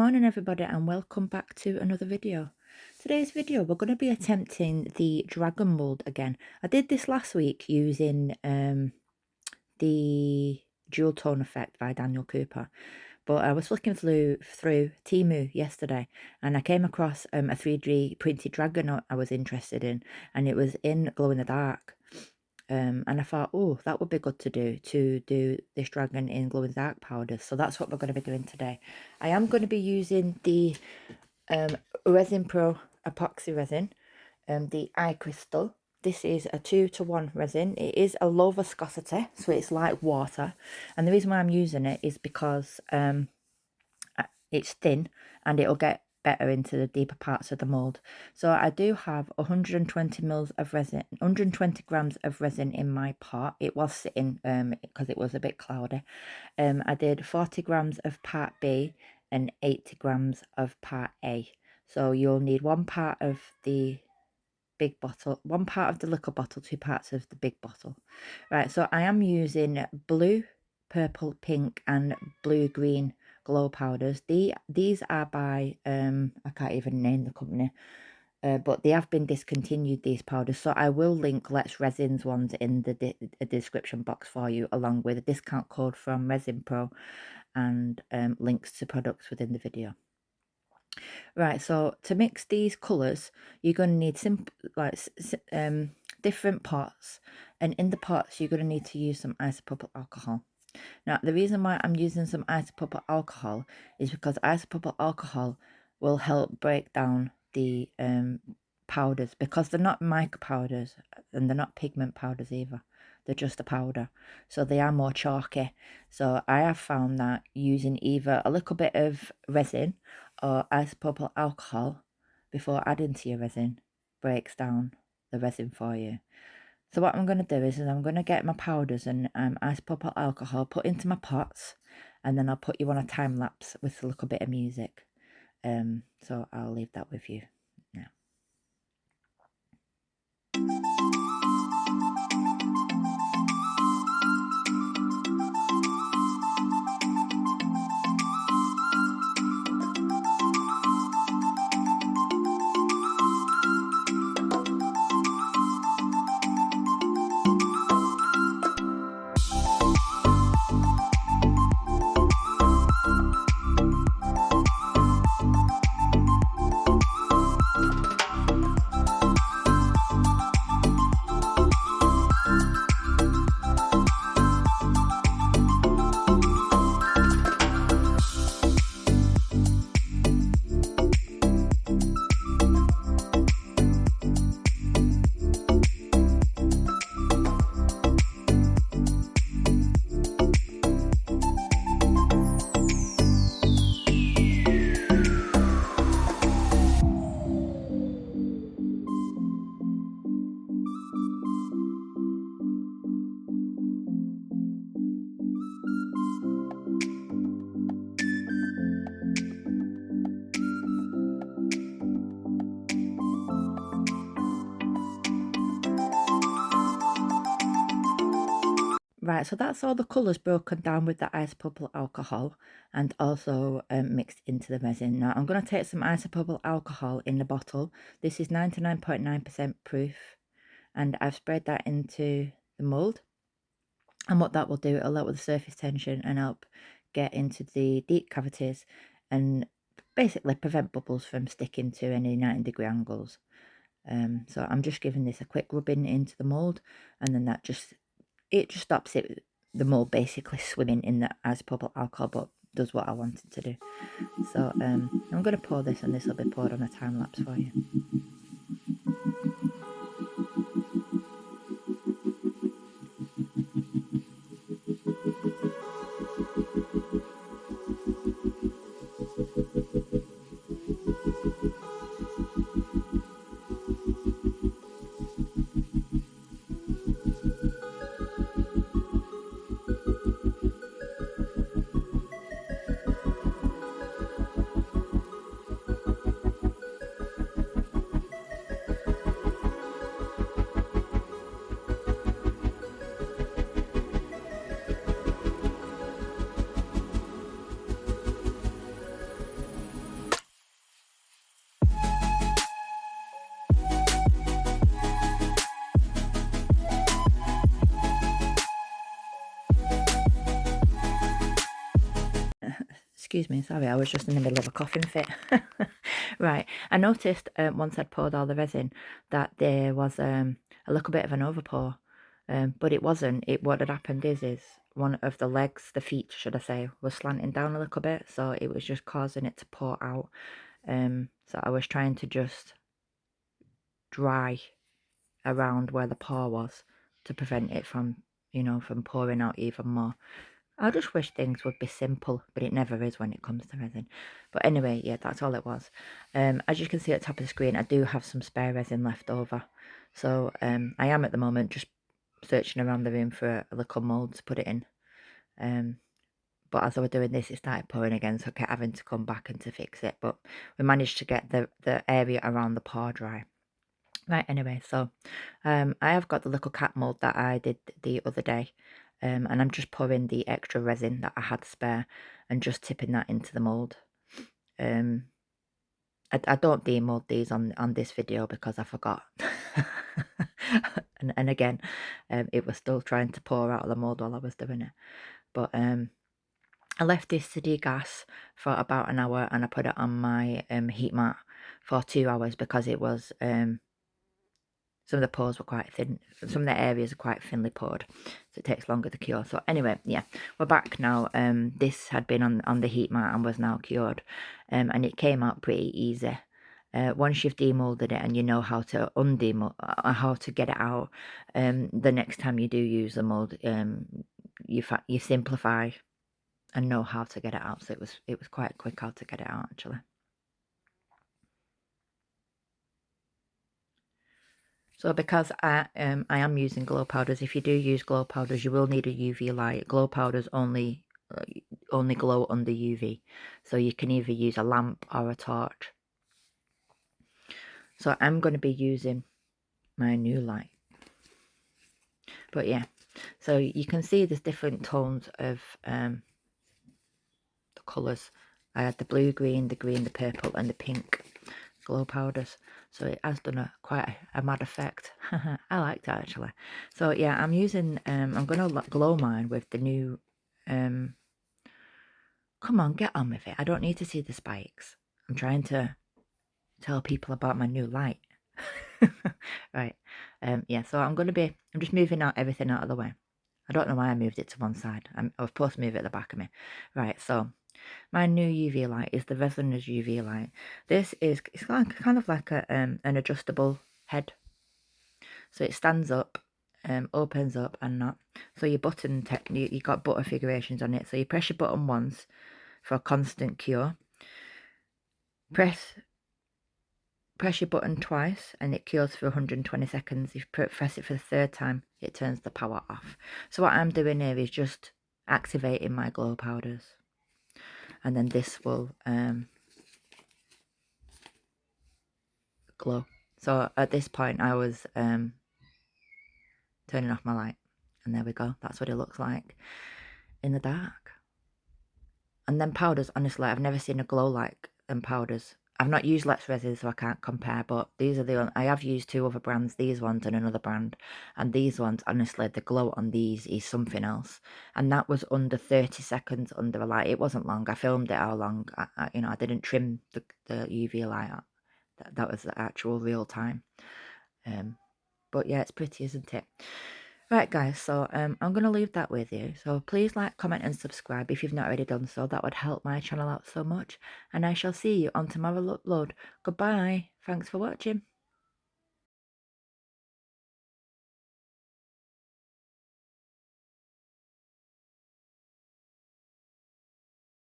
morning everybody, and welcome back to another video. Today's video we're going to be attempting the dragon mold again. I did this last week using the dual tone effect by Daniel Cooper, but I was flicking through Temu yesterday and I came across a 3D printed dragon I was interested in, and it was in glow in the dark. And I thought, oh, that would be good to do this dragon in glow in the dark powders. So that's what we're going to be doing today. I am going to be using the Resin Pro epoxy resin, the Dark Crysal. This is a 2:1 resin. It is a low viscosity, so it's like water. And the reason why I'm using it is because it's thin and it'll get better into the deeper parts of the mold. So I do have 120 mils of resin, 120 grams of resin in my pot. It was sitting because it was a bit cloudy. I did 40 grams of part B and 80 grams of part A. So you'll need 1 part of the big bottle, 1 part of the liquor bottle, 2 parts of the big bottle. Right, so I am using blue, purple, pink and blue green glow powders. These are by I can't even name the company, but they have been discontinued, these powders, so I will link Let's Resin's ones in the description box for you, along with a discount code from Resin Pro and links to products within the video. Right, so to mix these colours you're going to need different pots, and in the pots you're going to need to use some isopropyl alcohol. Now, the reason why I'm using some isopropyl alcohol is because isopropyl alcohol will help break down the powders, because they're not mica powders and they're not pigment powders either. They're just a powder, so they are more chalky. So I have found that using either a little bit of resin or isopropyl alcohol before adding to your resin breaks down the resin for you. So what I'm going to do is I'm going to get my powders and isopropyl alcohol put into my pots, and then I'll put you on a time lapse with a little bit of music. So I'll leave that with you now. Right, so that's all the colours broken down with the isopropyl alcohol and also mixed into the resin. Now I'm going to take some isopropyl alcohol in the bottle. This is 99.9% proof, and I've sprayed that into the mould. And what that will do, it'll help with the surface tension and help get into the deep cavities and basically prevent bubbles from sticking to any 90-degree angles. So I'm just giving this a quick rubbing into the mould, and then it just stops the mold basically swimming in the isopropyl alcohol, but does what I want it to do. So I'm going to pour this, and this will be poured on a time lapse for you. excuse me, sorry, I was just in the middle of a coughing fit. Right, I noticed once I'd poured all the resin that there was a little bit of an overpour, but it wasn't. What had happened is one of the legs, the feet, should I say, was slanting down a little bit, so it was just causing it to pour out. So I was trying to just dry around where the pour was to prevent it from, from pouring out even more. I just wish things would be simple, but it never is when it comes to resin. But anyway, yeah, that's all it was. As you can see at the top of the screen, I do have some spare resin left over. So I am at the moment just searching around the room for a little mould to put it in. But as I was doing this, it started pouring again, so I kept having to come back and to fix it. But we managed to get the area around the pour dry. Right, anyway, so I have got the little cat mould that I did the other day. And I'm just pouring the extra resin that I had spare and just tipping that into the mould. I don't demold these on this video because I forgot. and again, it was still trying to pour out of the mould while I was doing it. But I left this to degas for about an hour, and I put it on my heat mat for 2 hours because it was some of the pores were quite thin. Some of the areas are quite thinly poured, so it takes longer to cure. So anyway, yeah, we're back now. This had been on the heat mat and was now cured, and it came out pretty easy. Once you've demolded it and you know how to how to get it out, the next time you do use the mold, you simplify and know how to get it out. So it was quite quick how to get it out, actually. So because I am using glow powders, if you do use glow powders, you will need a UV light. Glow powders only glow under UV, so you can either use a lamp or a torch. So I'm going to be using my new light. But yeah, so you can see there's different tones of the colours. I had the blue, green, the purple, and the pink glow powders, so it has done quite a mad effect. I liked it, actually. So yeah, I'm using I'm gonna glow mine with the new come on, get on with it. I don't need to see the spikes. I'm trying to tell people about my new light. Right, yeah, so I'm just moving everything out of the way. I don't know why I moved it to one side. I was supposed to move it at the back of me. Right, so my new UV light is the Resin's UV light. It's kind of like an adjustable head. So it stands up, opens up and not. So your button, you got butter figurations on it. So you press your button once for a constant cure. Press your button twice and it cures for 120 seconds. If you press it for the third time, it turns the power off. So what I'm doing here is just activating my glow powders. And then this will glow. So at this point I was turning off my light. And there we go. That's what it looks like in the dark. And then powders, honestly, I've never seen a glow like powders. I've not used Let's Resin, so I can't compare, but these are the only, I have used 2 other brands, these ones and another brand, and these ones, honestly, the glow on these is something else. And that was under 30 seconds under a light. It wasn't long. I filmed it how long. I didn't trim the UV light up. That was the actual real time. But yeah, it's pretty, isn't it? Right, guys, so I'm going to leave that with you. So please like, comment and subscribe if you've not already done so. That would help my channel out so much. And I shall see you on tomorrow's upload. Goodbye. Thanks for watching.